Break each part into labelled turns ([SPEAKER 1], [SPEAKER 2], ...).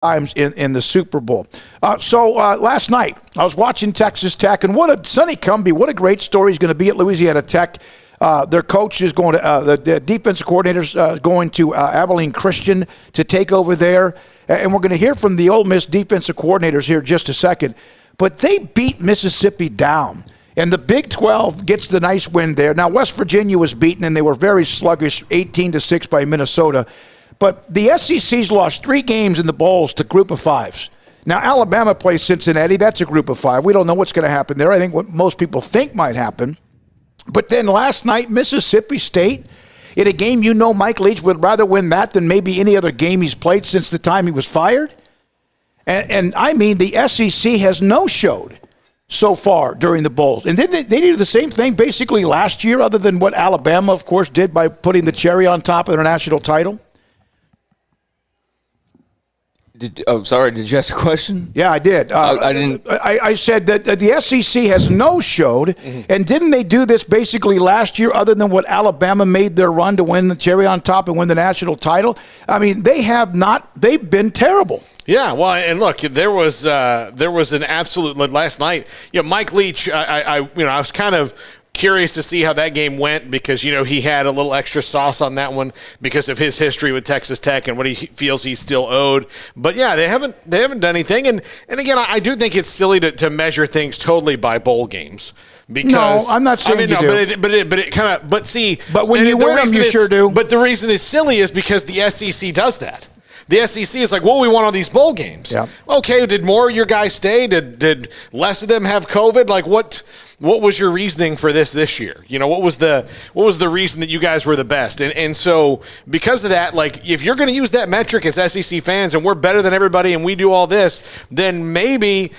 [SPEAKER 1] times in the Super Bowl. So last night, I was watching Texas Tech, and what a Sonny Cumbie, what a great story he's going to be at Louisiana Tech. Their coach is going to, the defensive coordinator's going to Abilene Christian to take over there. And we're going to hear from the Ole Miss defensive coordinators here in just a second. But they beat Mississippi down. And the Big 12 gets the nice win there. Now, West Virginia was beaten, and they were very sluggish, 18-6 by Minnesota. But the SEC's lost 3 games in the bowls to group of fives. Now, Alabama plays Cincinnati. That's a group of 5. We don't know what's going to happen there. I think what most people think might happen. But then last night, Mississippi State, in a game Mike Leach would rather win that than maybe any other game he's played since the time he was fired. And I mean, the SEC has no-showed so far during the bowls. And then they did the same thing basically last year, other than what Alabama, of course, did by putting the cherry on top of their national title.
[SPEAKER 2] Did you ask a question?
[SPEAKER 1] Yeah, I did.
[SPEAKER 2] I didn't.
[SPEAKER 1] I said that the SEC has no-showed, and didn't they do this basically last year, other than what Alabama made their run to win the cherry on top and win the national title? I mean, they have not. They've been terrible.
[SPEAKER 3] Yeah, well, and look, there was an absolute last night. Mike Leach. I was kind of curious to see how that game went because, he had a little extra sauce on that one because of his history with Texas Tech and what he feels he's still owed. But, yeah, they haven't done anything. And again, I do think it's silly to measure things totally by bowl games. Because,
[SPEAKER 1] no, I'm not saying you do.
[SPEAKER 3] But
[SPEAKER 1] when you win them, you sure do.
[SPEAKER 3] But the reason it's silly is because the SEC does that. The SEC is like, well, we won all these bowl games.
[SPEAKER 1] Yeah.
[SPEAKER 3] Okay, did more of your guys stay? Did less of them have COVID? Like, what was your reasoning for this year? What was the reason that you guys were the best? And so because of that, like, if you're going to use that metric as SEC fans and we're better than everybody and we do all this, then maybe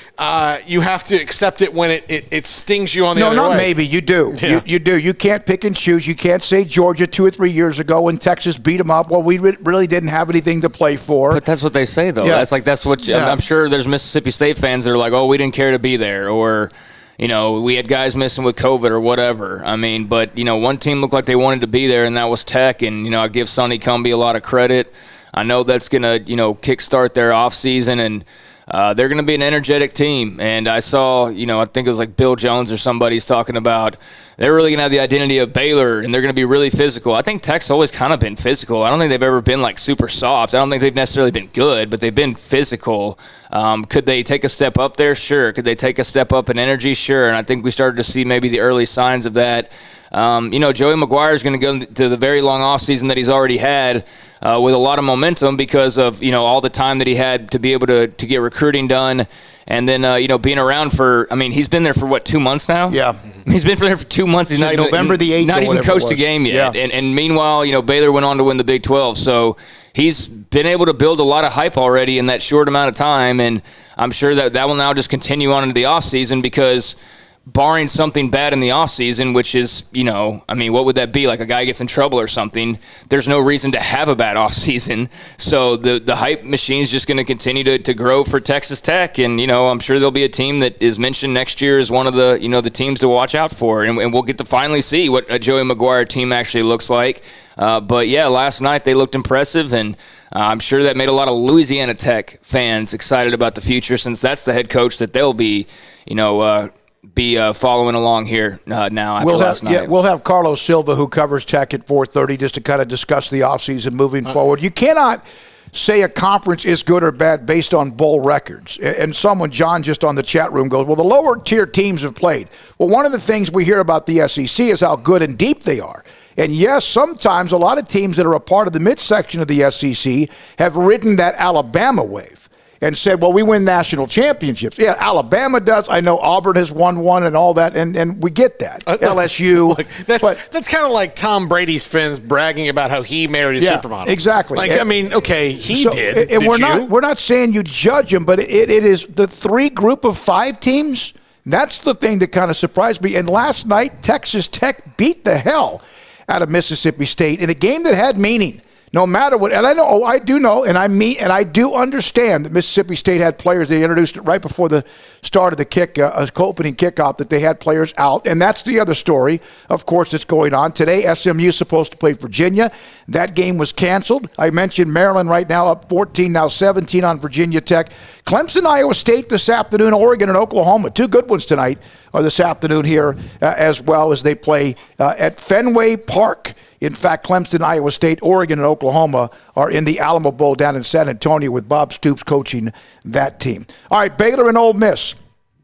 [SPEAKER 3] you have to accept it when it stings you on the other way.
[SPEAKER 1] No, not maybe. You do.
[SPEAKER 3] Yeah.
[SPEAKER 1] You do. You can't pick and choose. You can't say Georgia 2 or 3 years ago when Texas beat them up. Well, we really didn't have anything to play for.
[SPEAKER 2] But that's what they say, though.
[SPEAKER 1] Yeah.
[SPEAKER 2] That's what I'm sure there's Mississippi State fans that are like, oh, we didn't care to be there, or we had guys missing with COVID or whatever. I mean, but one team looked like they wanted to be there, and that was Tech. And I give Sonny Cumbie a lot of credit. I know that's going to kickstart their offseason, and they're going to be an energetic team. And I saw, I think it was like Bill Jones or somebody's talking about they're really going to have the identity of Baylor, and they're going to be really physical. I think Tech's always kind of been physical. I don't think they've ever been like super soft. I don't think they've necessarily been good, but they've been physical. Could they take a step up there? Sure. Could they take a step up in energy? Sure. And I think we started to see maybe the early signs of that. Joey McGuire is going to go to the very long offseason that he's already had with a lot of momentum because of, all the time that he had to be able to get recruiting done. And then, being around he's been there for, 2 months now?
[SPEAKER 1] Yeah.
[SPEAKER 2] He's been there for 2 months. He's not
[SPEAKER 1] November the 8th.
[SPEAKER 2] Not even coached a game yet.
[SPEAKER 1] Yeah.
[SPEAKER 2] And meanwhile, Baylor went on to win the Big 12. So he's been able to build a lot of hype already in that short amount of time. And I'm sure that will now just continue on into the offseason because barring something bad in the offseason, which is, what would that be? Like a guy gets in trouble or something. There's no reason to have a bad offseason. So the hype machine is just going to continue to grow for Texas Tech. And, I'm sure there'll be a team that is mentioned next year as one of the, the teams to watch out for. And we'll get to finally see what a Joey McGuire team actually looks like. But, yeah, last night they looked impressive. And I'm sure that made a lot of Louisiana Tech fans excited about the future since that's the head coach that they'll be, following along here now after last night.
[SPEAKER 1] Yeah, we'll have Carlos Silva, who covers Tech at 4:30, just to kind of discuss the offseason moving forward. You cannot say a conference is good or bad based on bowl records. And John, just on the chat room goes, well, the lower-tier teams have played. Well, one of the things we hear about the SEC is how good and deep they are. And, yes, sometimes a lot of teams that are a part of the midsection of the SEC have ridden that Alabama wave and said, well, we win national championships. Yeah, Alabama does. I know Auburn has won one and all that, and we get that. LSU.
[SPEAKER 3] Look, that's kind of like Tom Brady's friends bragging about how he married a supermodel.
[SPEAKER 1] Exactly.
[SPEAKER 3] He did.
[SPEAKER 1] And we're not saying you judge him, but it is the 3 group of 5 teams. That's the thing that kind of surprised me. And last night, Texas Tech beat the hell out of Mississippi State in a game that had meaning. no matter what, and I do know, and I do understand that Mississippi State had players. They introduced it right before the start of the opening kickoff that they had players out, and that's the other story, of course, that's going on today. SMU is supposed to play Virginia. That game was canceled. I mentioned Maryland right now up 14, now 17 on Virginia Tech. Clemson, Iowa State this afternoon. Oregon and Oklahoma, two good ones tonight, or this afternoon here as well as they play at Fenway Park. In fact, Clemson, Iowa State, Oregon, and Oklahoma are in the Alamo Bowl down in San Antonio with Bob Stoops coaching that team. All right, Baylor and Ole Miss.